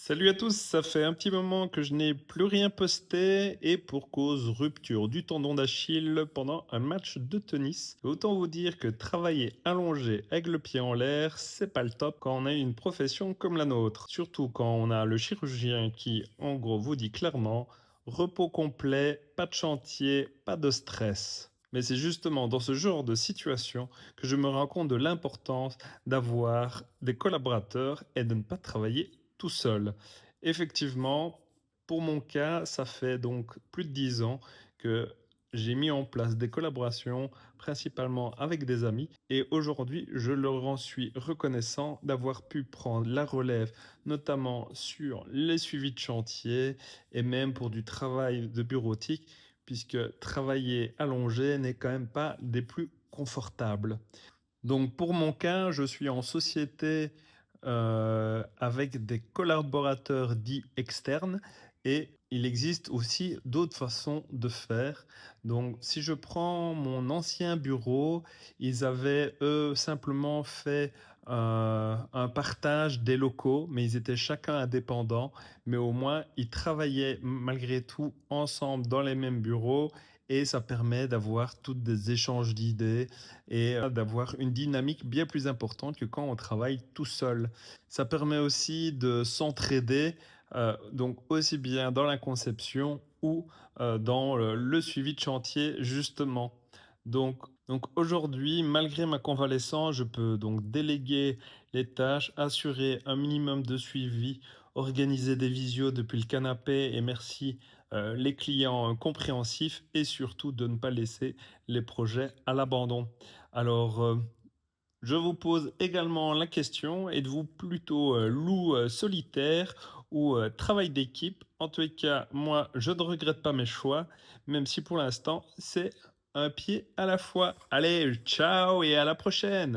Salut à tous, ça fait un petit moment que je n'ai plus rien posté et pour cause rupture du tendon d'Achille pendant un match de tennis. Autant vous dire que travailler allongé avec le pied en l'air, c'est pas le top quand on a une profession comme la nôtre. Surtout quand on a le chirurgien qui, en gros, vous dit clairement repos complet, pas de chantier, pas de stress. Mais c'est justement dans ce genre de situation que je me rends compte de l'importance d'avoir des collaborateurs et de ne pas travailler tout seul. Effectivement, pour mon cas, ça fait donc plus de 10 ans que j'ai mis en place des collaborations, principalement avec des amis, et aujourd'hui, je leur en suis reconnaissant d'avoir pu prendre la relève, notamment sur les suivis de chantier et même pour du travail de bureautique, puisque travailler allongé n'est quand même pas des plus confortables. Donc pour mon cas, je suis en société, avec des collaborateurs dits externes et il existe aussi d'autres façons de faire. Donc si je prends mon ancien bureau, ils avaient eux simplement fait, un partage des locaux, mais ils étaient chacun indépendants, mais au moins ils travaillaient malgré tout ensemble dans les mêmes bureaux et ça permet d'avoir toutes des échanges d'idées et d'avoir une dynamique bien plus importante que quand on travaille tout seul. Ça permet aussi de s'entraider, donc aussi bien dans la conception ou dans le suivi de chantier justement. Donc aujourd'hui, malgré ma convalescence, je peux donc déléguer les tâches, assurer un minimum de suivi, organiser des visios depuis le canapé et merci les clients compréhensifs et surtout de ne pas laisser les projets à l'abandon. Alors, je vous pose également la question, êtes-vous plutôt loup solitaire ou travail d'équipe? En tous les cas, moi, je ne regrette pas mes choix, même si pour l'instant, c'est un pied à la fois. Allez, ciao et à la prochaine!